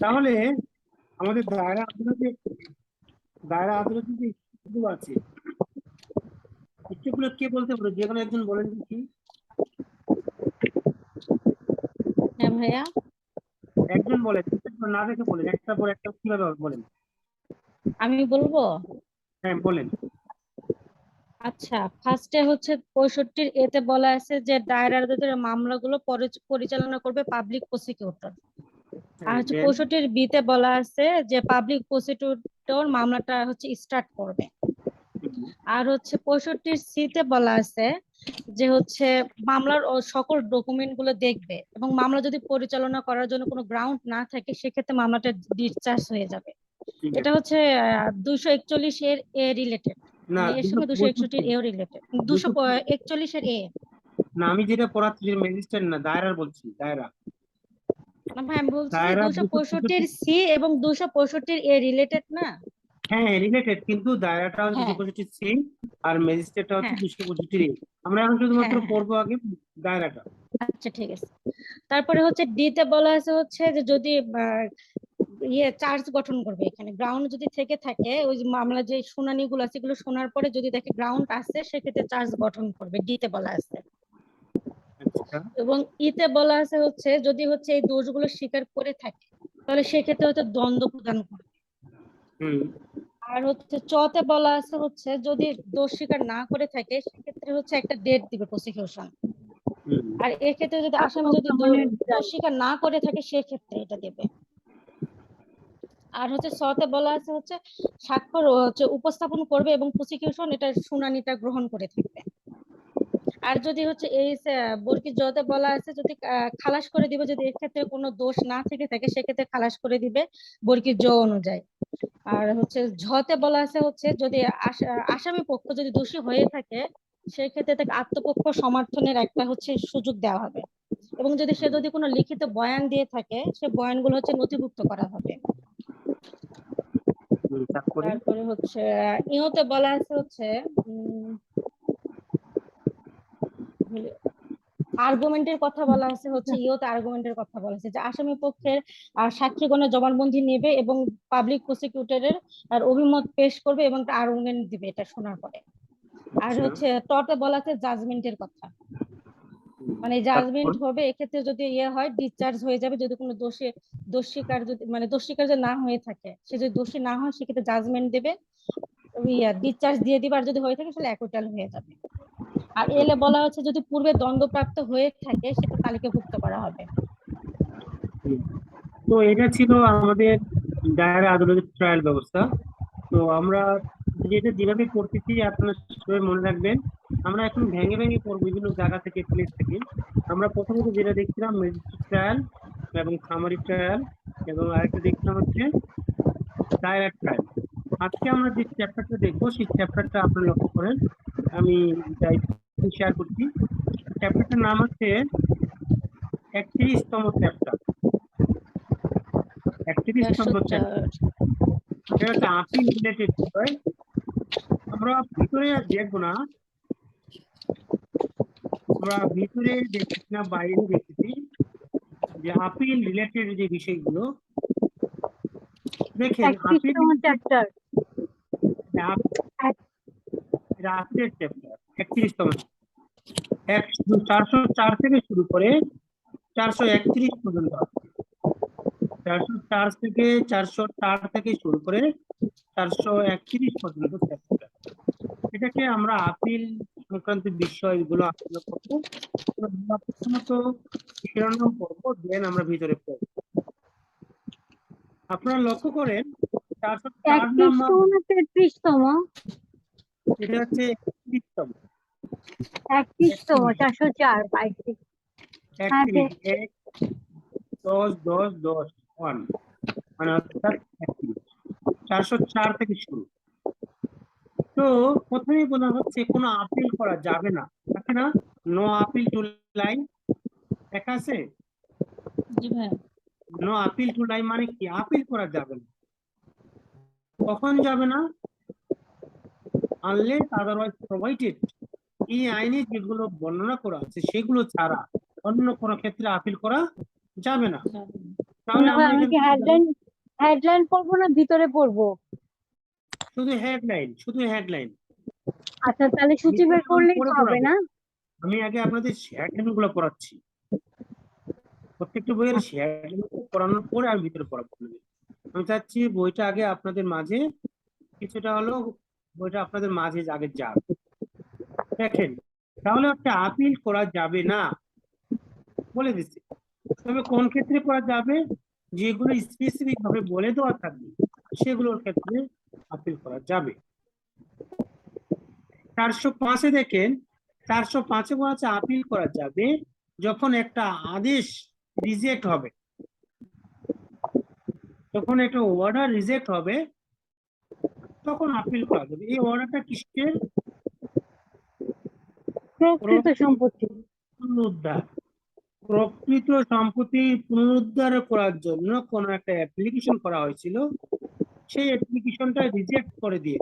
তাহলে আমাদের দায়রা আদালতে যে স্টেপগুলো আছে, স্টেপগুলো কে বলতে পারো? যে কোনো একজন বলেন কি? হ্যাঁ ভাইয়া, একজন বলেন, না দেখে বলেন, একটা পর একটা কিভাবে বলেন। আমি বলবো। হ্যাঁ বলেন। আচ্ছা, ফার্স্টে হচ্ছে 65 এতে বলা আছে যে দায়রা আদালতের মামলাগুলো পরিচালনা করবে পাবলিক প্রসিকিউটর। আর হ্যাঁ হচ্ছে দেন। 65 বিতে বলা আছে যে পাবলিক প্রসিকিউটর মামলাটা হচ্ছে স্টার্ট করবে। আর হচ্ছে 65 সিতে বলা আছে যে হচ্ছে মামলার সকল ডকুমেন্ট গুলো দেখবে এবং মামলা যদি পরিচালনা করার জন্য কোনো গ্রাউন্ড না থাকে সেক্ষেত্রে মামলাটা ডিসচার্জ হয়ে যাবে। ঠিক এটা আছে। হচ্ছে 241 এর এ রিলেটেড, না, মানে এর সঙ্গে 261 এও রিলেটেড। 241 এর এ। না, আমি যেটা পড়াচ্ছি যে ম্যাজিস্ট্রেট না, দায়রা বলছি, দায়রা। না ভাই, আমি বলছি যে দায়রা 265 সি এবং 265 এ রিলেটেড না। হ্যাঁ রিলেটেড, কিন্তু দায়রাটা হচ্ছে হ্যাঁ 265 সি আর ম্যাজিস্ট্রেটটা হচ্ছে হ্যাঁ 265 এ। আমরা এখন শুধুমাত্র হ্যাঁ হ্যাঁ। পড়বো আগে দায়রাটা। আচ্ছা ঠিক আছে। তারপরে হচ্ছে ডিতে বলা আছে হচ্ছে যে যদি চার্জ গঠন করবে, এখানে গ্রাউন্ড যদি থেকে থাকে, ওই যে মামলা যে শুনানি গুলো আছে এগুলো শোনার পরে যদি দেখে গ্রাউন্ড আছে সেক্ষেত্রে চার্জ গঠন করবে, ডিতে বলা আছে। আচ্ছা। এবং ইতে বলা আছে হচ্ছে যদি হচ্ছে এই দোষগুলো স্বীকার করে থাকে তাহলে সেক্ষেত্রে হচ্ছে দণ্ড প্রদান করবে। হুম। আর হচ্ছে চতে বলা আছে হচ্ছে যদি দোষ স্বীকার না করে থাকে সেক্ষেত্রে হচ্ছে একটা ডেট দিবে প্রসিকিউশন। হুম। আর এক্ষেত্রে যদি আসামি যদি দোষ স্বীকার না করে থাকে সেক্ষেত্রে এটা দেবে। আর হচ্ছে সতে বলা আছে হচ্ছে স্বাক্ষর হচ্ছে উপস্থাপন করবে এবং প্রসিকিউশন এটা শুনানিটা গ্রহণ করে থাকবে। আর যদি হচ্ছে এই বর্কি জতে বলা আছে যদি খালাস করে দিবে, যদি এক্ষেত্রে কোনো দোষ না থেকে থাকে সেক্ষেত্রে খালাস করে দিবে বর্কি জ অনুযায়ী। আর হচ্ছে ঝতে বলা আছে হচ্ছে যদি আসামি পক্ষ যদি দোষী হয়ে থাকে সেক্ষেত্রে তাকে আত্মপক্ষ সমর্থনের একটা হচ্ছে সুযোগ দেওয়া হবে। এবং যদি সে যদি কোনো লিখিত বয়ান দিয়ে থাকে সে বয়ানগুলো হচ্ছে নথিভুক্ত করা হবে। তারপরে তারপরে হচ্ছে ইহতে বলা আছে হচ্ছে উম আর্গুমেন্টের কথা বলা আছে হচ্ছে, ইওতে আর্গুমেন্টের কথা বলা আছে যে আসামি পক্ষের সাক্ষীগণের জবানবন্দি নেবে এবং পাবলিক প্রসিকিউটরের আর অভিমত পেশ করবে এবং আর্গুমেন্ট দিবে এটা শোনার পরে। আর আচ্ছা। হচ্ছে টতে বলা আছে জাজমেন্টের কথা, মানে তারপর জাজমেন্ট হবে এক্ষেত্রে যদি হয় ডিসচার্জ হয়ে যাবে যদি কোনো দোষ স্বীকার যদি মানে দোষ স্বীকার যদি না হয়ে থাকে, সে যদি দোষী না হয় সেক্ষেত্রে জাজমেন্ট দেবে, ডিসচার্জ দিয়ে দিবে, আর যদি হয়ে থাকে তাহলে অ্যাকুইটাল হয়ে যাবে। আর এলে বলা হচ্ছে যদি পূর্বে দণ্ডপ্রাপ্ত হয়ে থাকে সেটা তালিকাভুক্ত করা হবে। তো এটা ছিল আমাদের দায়রা আদালতের ট্রায়াল ব্যবস্থা। তো আমরা যেটা যেভাবে করতেছি আপনারা সবাই মনে রাখবেন, আমরা এখন ভেঙে ভেঙে পড়বো বিভিন্ন জায়গা থেকে, প্লেস থেকে। আমরা প্রথমত যেটা দেখছিলাম ম্যাজিস্ট্রেট ট্রায়াল এবং সামারি ট্রায়াল, এবং আরেকটা দেখছিলাম হচ্ছে দায়রা ট্রায়াল। আজকে আমরা যে চ্যাপ্টারটা দেখবো সেই চ্যাপ্টারটা আপনারা লক্ষ্য করেন, আমি শেয়ার করছি। চ্যাপ্টারটার নাম হচ্ছে 31তম চ্যাপ্টার। 31তম চ্যাপ্টার, 104। এটা হচ্ছে আপিল রিলেটেড বিষয়। আমরা ভিতরে আর দেখবো না, আমরা ভিতরে দেখতেছি না, বাইরে দেখতেছি যে আপিল রিলেটেড যে বিষয়গুলো। দেখেন আপিল 31তম চ্যাপ্টার। আপিলের চ্যাপ্টার 31তম, 404 থেকে শুরু করে 431 পর্যন্ত। 404 থেকে 404 থেকে শুরু করে 431 পর্যন্ত চ্যাপ্টার। এটাকে আমরা আপিল সংক্রান্ত বিষয়গুলো আলোচনা করবো। আমরা প্রথমত শিরোনাম পড়বো, দেন আমরা ভিতরে পড়বো। আপনারা লক্ষ্য করেন 404 নাম্বার, 31তম না 33তম? এটা হচ্ছে 31তম। 31তম, 404 পাইছি। হ্যাঁ 31 এক 10 10 10 1, মানে অর্থাৎ 31। 404 থেকে শুরু। তো প্রথমেই বলা হচ্ছে কোনো আপিল করা যাবে না, আছে না? নো আপিল টু লাইন লেখা আছে। জি ভাই। নো আপিল টু লাইন মানে কি? আপিল করা যাবে না। কখন যাবে না? Unless otherwise provided. এই আইনে যেগুলো বর্ণনা করা আছে সেগুলো ছাড়া অন্য কোনো ক্ষেত্রে আপিল করা যাবে না। তাহলে মনে হয় আমরা আমি এখান কি থেকে জানি হেডলাইন পড়বো না ভিতরে পড়বো? শুধু হেডলাইন। আচ্ছা, তাহলে সূচি বের করলেই তো হবে না? আমি আগে আপনাদের হেডলাইন গুলো পড়াচ্ছি, প্রত্যেকটা বইয়ের হেডলাইন পড়ানোর পরে আমি ভিতরে পড়াবো আপনাদের। আমি চাচ্ছি বইটা আগে আপনাদের মাঝে কিছুটা হলো, বইটা আপনাদের মাঝে আগে যাক। দেখেন, তাহলে একটা আপিল করা যাবে না বলে দিচ্ছি, তবে কোন ক্ষেত্রে করা যাবে, যেগুলো স্পেসিফিক ভাবে বলে দেওয়া থাকবে সেগুলোর ক্ষেত্রে আপিল করা যাবে। 405-এ দেখেন, 405-এ বলা আছে আপিল করা যাবে যখন একটা আদেশ রিজেক্ট হবে, যখন একটা অর্ডার রিজেক্ট হবে তখন আপিল করা যাবে। এই অর্ডারটা কিসের? প্রকৃত সম্পত্তি। পুনরুদ্ধার। প্রকৃত সম্পত্তি পুনরুদ্ধার করার জন্য কোন একটা অ্যাপ্লিকেশন করা হয়েছিল, সেই অ্যাপ্লিকেশনটা রিজেক্ট করে দিয়ে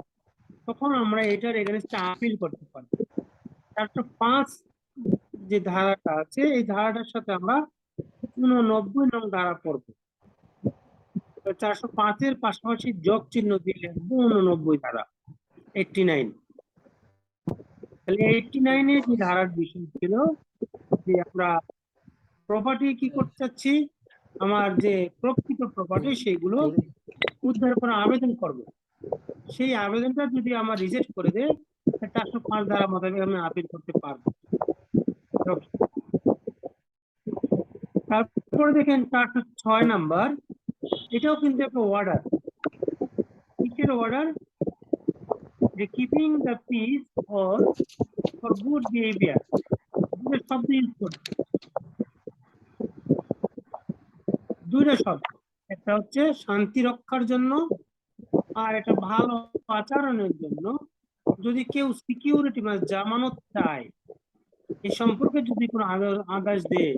তখন আমরা এটার এগেনস্টে আপিল করতে পারি। 405 যে ধারাটা আছে এই ধারাটার সাথে আমরা 89 নং ধারা পড়বো। 405-এর পাশাপাশি যোগ চিহ্ন দিয়ে লিখবো 89 ধারা, 89। তাহলে 89-এ যে ধারার বিষয় ছিল যে আমরা প্রপার্টি কি করতে চাচ্ছি, আমার যে প্রকৃত প্রপার্টি সেইগুলো উদ্ধার করার আবেদন করব। সেই আবেদনটা যদি আমার রিজেক্ট করে দেয় 405 ধারা মোতাবেক আমি আপিল করতে পারবো। তারপরে দেখেন 406 নাম্বার, এটাও কিন্তু একটা অর্ডার। কিসের অর্ডার? যে keeping the piece or for good behaviour, দুটো শব্দ ইউজ করছে, দুইটা শব্দ, একটা হচ্ছে শান্তি রক্ষার জন্য আর একটা ভালো আচরণের জন্য। যদি কেউ সিকিউরিটি মানে জামানত চায়, এই সম্পর্কে যদি কোনো আদেশ দেয়,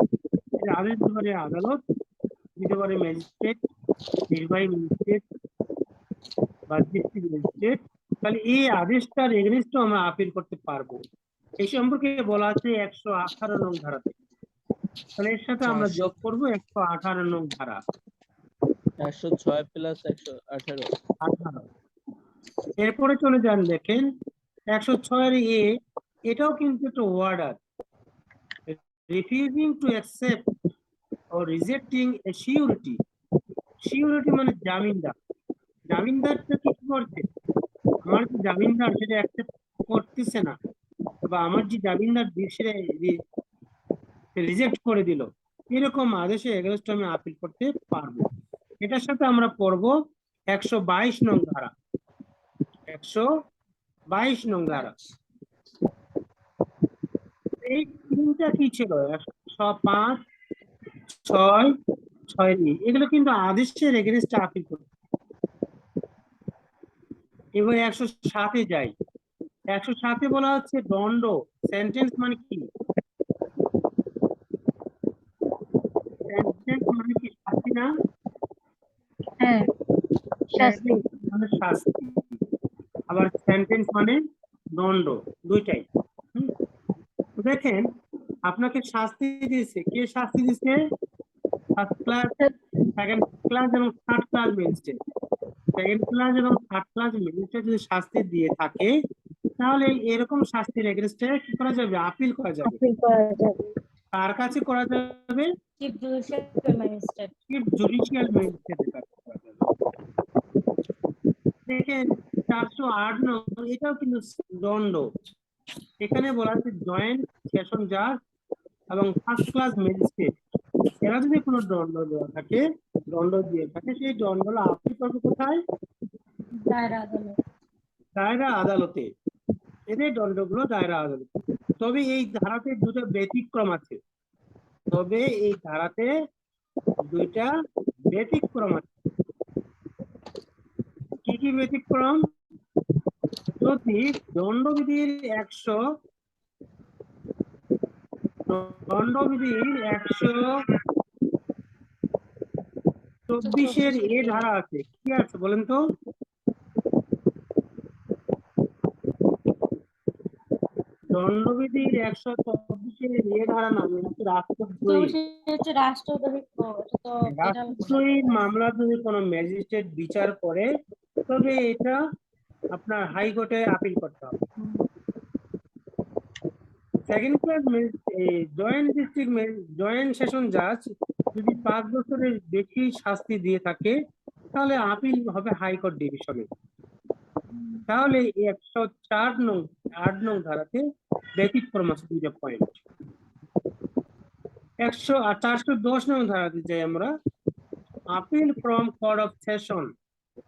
আদেশ দিতে পারে আদালত, দিতে পারে ম্যাজিস্ট্রেট, নির্বাহী ম্যাজিস্ট্রেট বা ডিস্ট্রিক্ট ম্যাজিস্ট্রেট, তাহলে এই আদেশটার এগেনস্টে আমরা আপিল করতে পারবো। এই সম্পর্কে বলা আছে 118 নং ধারাতে। তাহলে এর সাথে আমরা যোগ করবো 118 নং ধারা, 106 প্লাস 118। এরপরে চলে যান, দেখেন 106-এর এটাও কিন্তু একটা order. Refusing to accept or rejecting a surety, surety মানে জামিনদার। জামিনদারটা কি করছে, আমার যে জামিনদার সেটা অ্যাকসেপ্ট করতেছে না, বা আমার যে জামিনদার সেটা রিজেক্ট করে দিল, এরকম আদেশে এগেনস্ট আমি আপিল করতে পারবো। এটার সাথে আমরা পড়বো 122 নং ধারা, 122 নং ধারা। এই তিনটা কি ছিল, 105, 6, 6 এগুলো কিন্তু আদেশের এগেনস্টে আপিল করবে। এবার 107-এ যাই, 107-এ বলা হচ্ছে দণ্ড। সেন্টেন্স মানে কি? সেন্টেন্স মানে কি শাস্তি না? হ্যাঁ, শাস্তি। Sentence মানে শাস্তি, আবার সেন্টেন্স মানে দণ্ড, দুইটাই। তো দেখেন, আপনাকে শাস্তি দিয়েছে, কে শাস্তি দিয়েছে? ফার্স্ট ক্লাস, সেকেন্ড ক্লাস এবং third class magistrate. Second class এবং থার্ড ক্লাস ম্যাজিস্ট্রেট যদি শাস্তি দিয়ে থাকে, তাহলে এরকম শাস্তির এগেনস্টে কি করা যাবে? আপিল করা যাবে। আপিল করা যাবে। কার কাছে করা যাবে? Chief judicial magistrate. Chief judicial ম্যাজিস্ট্রেটের কাছে করা যাবে। দেখেন 408 নম্বর, এটাও কিন্তু দণ্ড। এখানে বলা হচ্ছে জয়েন্ট সেশন জাজ এবং ফার্স্ট ক্লাস ম্যাজিস্ট্রেট, এরা যদি কোনো দণ্ড দেওয়া থাকে, দণ্ড দিয়ে থাকে, সেই দণ্ডগুলো আপিল করবে কোথায়? দায়রা আদালত। দায়রা আদালতে। এদের দণ্ডগুলো দায়রা আদালতে। তবে এই ধারাতে দুটো ব্যতিক্রম আছে, ব্যতিক্রম আছে। কি কি ব্যতিক্রম? যদি দণ্ডবিধির 124-এর ধারা আছে, কি আছে বলেন তো? দণ্ডবিধির হচ্ছে ইয়ে ধারা না, হচ্ছে রাষ্ট্রদ্রোহী। 84 হচ্ছে রাষ্ট্রদ্রোহী। তো এটা রাষ্ট্রদ্রোহী মামলা যদি কোনো ম্যাজিস্ট্রেট বিচার করে, তবে এটা আপনার হাইকোর্টে আপিল করতে হবে। সেকেন্ড ক্লাস জয়েন্ট সেশন জাজ যদি 5 বছরের বেশি শাস্তি দিয়ে থাকে, তাহলে আপিল হবে হাইকোর্ট ডিভিশনে। তাহলে 104 নং 8 নং ধারাতে ব্যতিক্রম আছে 2টা পয়েন্ট। 410 নং ধারাতে যাই আমরা, appeal from court of session.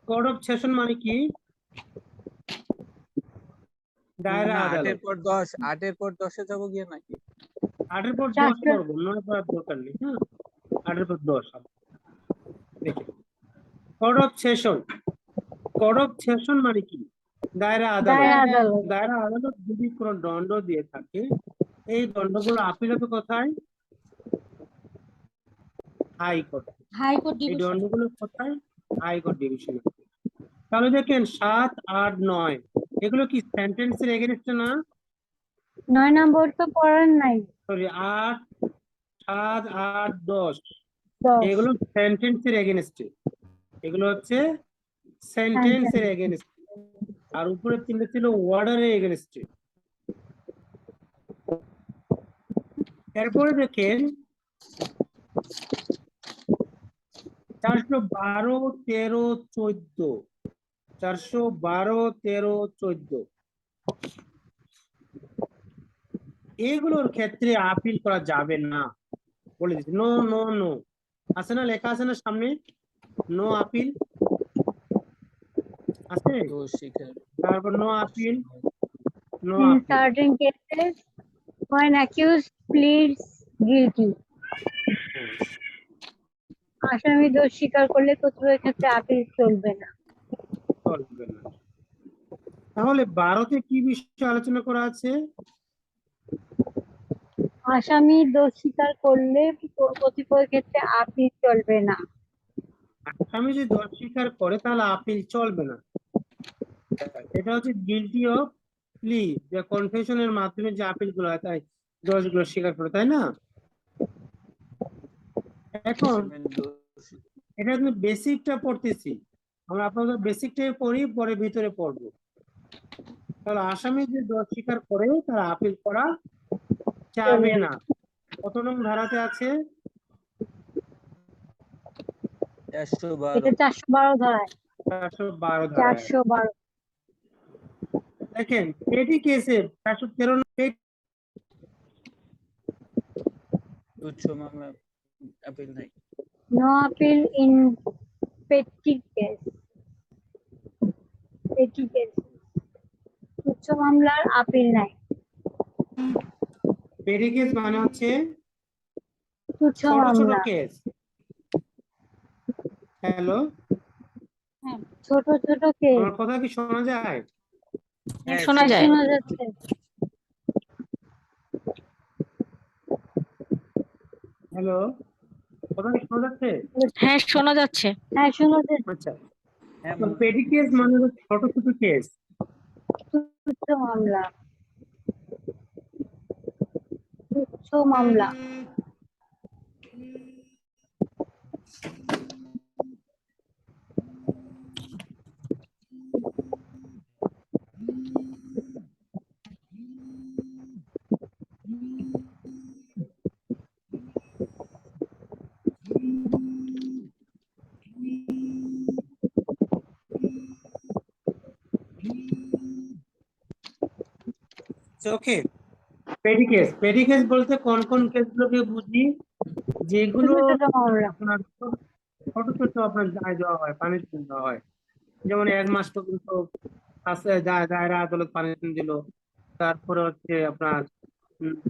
Court of session মানে কি? দায়রা না, আদালত। 8 এর পর 10, 8 এর পর 10 এ যাবো গিয়ে নাকি? 8 এর পর 10 করবো, 9 করার দরকার নেই। হ্যাঁ, 8 এর পর 10 হবে। দেখেন, court of session. Court of session মানে কি? দায়রা দায়রা আদালত। আদালত। দায়রা আদালত যদি কোনো দণ্ড দিয়ে থাকে, এই দণ্ডগুলো আপিল হবে কোথায়? হাইকোর্ট। হাইকোর্ট এই ডিভিশন। দণ্ডগুলো কোথায়? হাইকোর্ট ডিভিশনে। তাহলে দেখেন 7, 8, 9 এগুলো কি সেন্টেন্সের এগেনস্টে না? 9 নম্বর তো পড়ার নাই। সরি, 8, 7, 8, 10 10 এগুলো সেন্টেন্সের এগেনস্টে। এগুলো হচ্ছে সেন্টেন্সের এগেনস্টে। আর উপরে 3টা ছিল ওয়ার্ডারের এগেনস্টে। এরপরে দেখেন 412, 13, 14, 412, 13, 14 এগুলোর ক্ষেত্রে আপিল করা যাবে না, বলে দিচ্ছি। নো নো নো আছে না, লেখা আছে না সামনে, নো আপিল আছে। দোষ স্বীকার। তারপর no appeal, no in appeal. certain cases when accused pleads guilty, আসামি দোষ স্বীকার করলে কর্তৃপক্ষের ক্ষেত্রে আপিল চলবে না। চলবে না। তাহলে 12তে কি বিষয়ে আলোচনা করা আছে? আসামি দোষ স্বীকার করলে কর্তৃপক্ষের ক্ষেত্রে আপিল চলবে না। আসামি যদি দোষ স্বীকার করে তাহলে আপিল চলবে না। এটা হচ্ছে গিলটি অফ প্লি, যে কনফেশনের মাধ্যমে যে আপিল গুলো হয়, তাই দোষগুলো স্বীকার করে, তাই না? এখন আসামির দোষ। এটা কিন্তু বেসিকটা পড়তেছি আমরা, আপনাদের বেসিকটাই পড়ি, পরে ভিতরে পড়বো। তাহলে আসামি যে দোষ স্বীকার করে তার আপিল করা যাবে না। কত নং ধারাতে আছে? 412। এটা 412 ধারায়। 412 ধারায়। 412 দেখেন পেটি কেসে 413 তুচ্ছ মামলা আপিল নাই। no appeal in petty case. petty case তুচ্ছ মামলার আপিল নাই। পেটি কেস মানে হচ্ছে তুচ্ছ ছোট ছোট মামলা। কেস। হ্যালো, হ্যাঁ, ছোট ছোট কেস। আমার কথা কি শোনা যায়? হ্যাঁ, শোনা যায়। শোনা যাচ্ছে। হ্যালো, কথা কি শোনা যাচ্ছে? হ্যাঁ, শোনা যাচ্ছে। হ্যাঁ শোনা যাচ্ছে। আচ্ছা, হ্যাঁ, পেটি কেস মানে হচ্ছে ছোট ছোট কেস। তুচ্ছ মামলা। তুচ্ছ মামলা। ওকে, পেটি কেস। পেটি কেস বলতে কোন কোন কেসগুলোকে বুঝি? যেগুলো ছোট ছোট মামলা। আপনার ছোট ছোট আপনার দায় দেওয়া হয়, পানিশমেন্ট দেওয়া হয়। যেমন 1 মাস পর্যন্ত দায়রা আদালত পানিশমেন্ট দিল, তারপরে হচ্ছে আপনার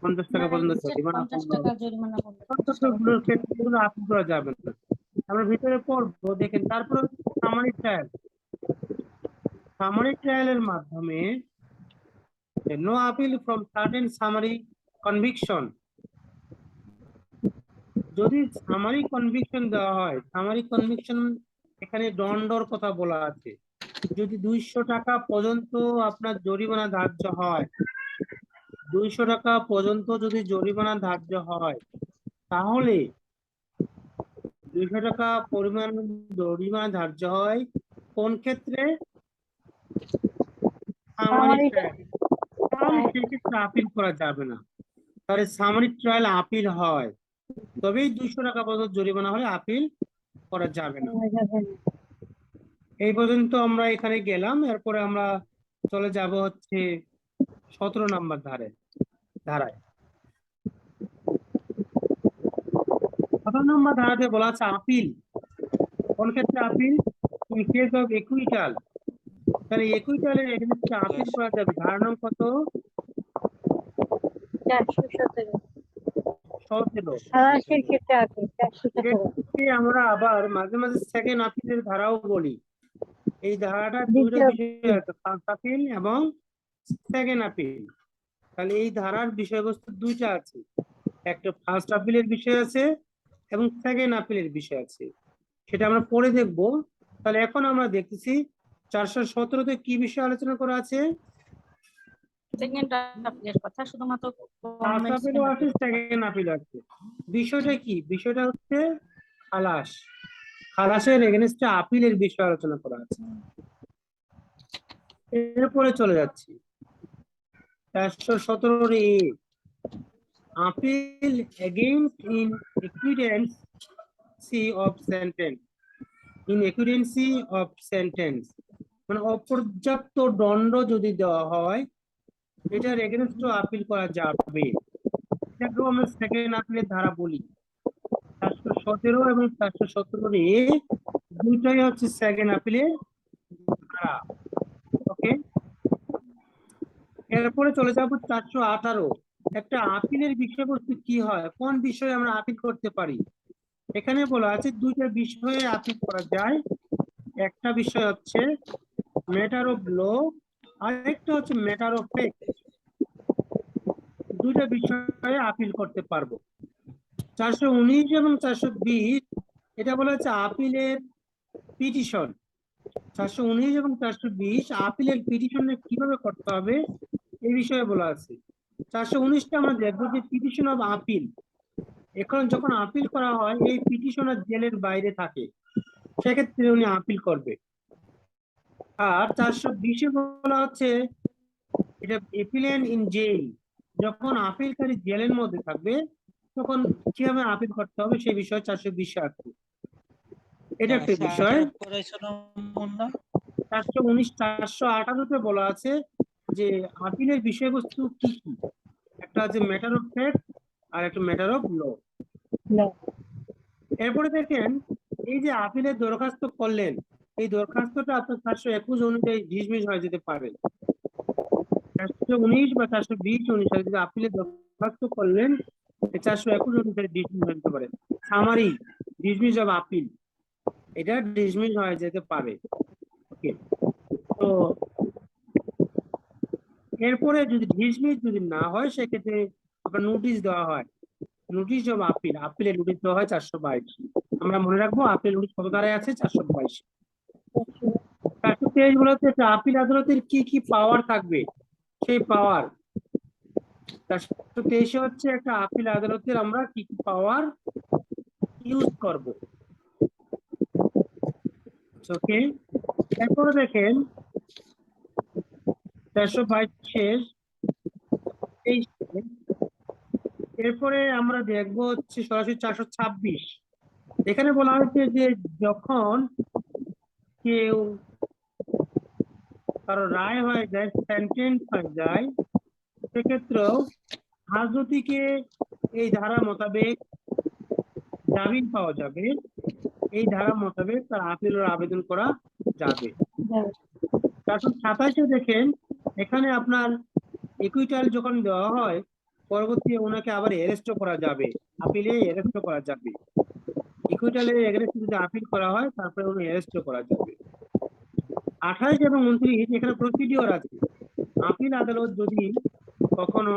50 টাকা পর্যন্ত জরিমানা 50 করলো। টাকা জরিমানা করবে। ছোটগুলোর ক্ষেত্রে এগুলো আপিল করা যাবে না। আমরা ভিতরে পড়বো, দেখেন। তারপরে সামারি ট্রায়াল। সামারি ট্রায়ালের মাধ্যমে no appeal from certain summary conviction. যদি সামারি কনভিকশন দেওয়া হয়, সামারি কনভিকশন এখানে দণ্ডর কথা বলা আছে। যদি 200 টাকা পর্যন্ত আপনার জরিমানা ধার্য হয়, 200 টাকা পর্যন্ত যদি জরিমানা ধার্য হয়, তাহলে 200 টাকা পরিমাণ জরিমানা ধার্য হয় কোন ক্ষেত্রে? Summary trial. তাহলে সেক্ষেত্রে আপিল করা যাবে না। তাহলে সামারি ট্রায়াল আপিল হয়, তবেই 200 টাকা পর্যন্ত জরিমানা হলে আপিল করা যাবে না। এই পর্যন্ত আমরা এখানে গেলাম। এরপরে আমরা চলে যাব হচ্ছে 17 নম্বর ধারায়। 17 নম্বর ধারাতে বলা আছে আপিল কোন ক্ষেত্রে appeal? In case of acquittal. তাহলে একুইটালের এগেইনস্টে আপিল করা যাবে। ধারা নং কত? 417 17। খালাসের ক্ষেত্রে আছে 417। একে আমরা আবার মাঝে মাঝে সেকেন্ড আপিলের ধারাও বলি। এই ধারাটা দুইটা বিষয় আছে, ফার্স্ট আপিল এবং সেকেন্ড আপিল। তাহলে এই ধারার বিষয়বস্তু দুইটা আছে, একটা ফার্স্ট আপিলের বিষয় আছে এবং সেকেন্ড আপিলের বিষয় আছে, সেটা আমরা পরে দেখব। তাহলে এখন আমরা দেখতেছি 417তে কি বিষয় আলোচনা করা আছে? সেকেন্ড আপিলের কথা, শুধুমাত্র ফার্স্ট আপিলও আছে, সেকেন্ড আপিল আছে। বিষয়টা কি? বিষয়টা হচ্ছে খালাস। খালাসের এগেইনস্টে আপিলের বিষয় আলোচনা করা আছে। এরপরে চলে যাচ্ছি 417 এ, appeal against equivalency of sentence. Inequivalency of sentence মানে অপর্যাপ্ত দণ্ড যদি দেওয়া হয়, এটার এগেইনস্টে আপিল করা যাবে। এটাকেও আমরা সেকেন্ড আপিলের ধারা বলি। 417 এবং 417 এ দুইটাই হচ্ছে সেকেন্ড আপিলের ধারা। ওকে, এরপরে চলে যাব 418। একটা আপিলের বিষয়বস্তু কি হয়, কোন বিষয়ে আমরা আপিল করতে পারি? এখানে বলা আছে দুইটা বিষয়ে আপিল করা যায়। একটা বিষয় হচ্ছে ম্যাটার অফ ল, আর একটা হচ্ছে ম্যাটার অফ ফ্যাক্ট। দুইটা বিষয়ে আপিল করতে পারবো। 419 এবং 420 এটা বলা হচ্ছে আপিলের পিটিশন। 419 এবং 420 আপিলের পিটিশনে কিভাবে করতে হবে এই বিষয়ে বলা আছে। 419টা আমরা দেখবো যে পিটিশন অফ আপিল। এখন যখন আপিল করা হয়, এই পিটিশনার জেলের বাইরে থাকে, সেক্ষেত্রে উনি আপিল করবে। আর 420-এ বলা হচ্ছে এটা অ্যাপিলেন্ট ইন জেল। যখন আপিলকারী জেলের মধ্যে থাকবে, তখন কিভাবে আপিল করতে হবে সেই বিষয়ে 420-এ আছে। এটা একটা বিষয়। 419 418-তে বলা আছে যে আপিলের বিষয়বস্তু কি কি। একটা আছে ম্যাটার অফ ফ্যাক্ট আর একটা ম্যাটার অফ ল। এরপরে দেখেন, এই যে আপিলের দরখাস্ত করলেন, এই দরখাস্তটা আপনার 421 অনুযায়ী ডিসমিস হয়ে যেতে পারে। 419 বা 420 অনুসারে যদি আপিলের দরখাস্ত করলেন, 421 অনুসারে ডিসমিস হয়ে যেতে পারে। সামারি ডিসমিস অফ আপিল, এটা ডিসমিস হয়ে যেতে পারে। ওকে, তো এরপরে যদি ডিসমিস যদি না হয়, সেক্ষেত্রে আপনার নোটিশ দেওয়া হয়। নোটিশ অফ আপিল, আপিলের নোটিশ দেওয়া হয় 422। আমরা মনে রাখবো আপিল নোটিশ কত ধারায় আছে? 422। 423 বলতে আপিল আদালতের কি কি পাওয়ার থাকবে, সেই পাওয়ার। 423 হচ্ছে একটা আপিল আদালতের আমরা কি কি পাওয়ার ইউজ করব। ওকে, এরপরে দেখেন 422 এরপরে আমরা দেখবো হচ্ছে সরাসরি 426। এখানে বলা হয়েছে যে যখন কেউ কারো রায় হয়ে যায়, সেন্টেন্স হয়ে যায়, সেক্ষেত্রেও হাজতকে এই ধারা মোতাবেক জামিন পাওয়া যাবে। এই ধারা মোতাবেক তার আপিলের আবেদন করা যাবে। 427-এ দেখেন, এখানে আপনার ইকুইটাল যখন দেওয়া হয়, পরবর্তী ওনাকে আবার অ্যারেস্টও করা যাবে, আপিলে অ্যারেস্টও করা যাবে। ইকুইটালের এগেইনস্টে যদি আপিল করা হয়, তারপরে উনি অ্যারেস্টও করা যাবে। 28 এবং 29 এখানে প্রসিডিওর আছে। আপিল আদালত যদি কখনো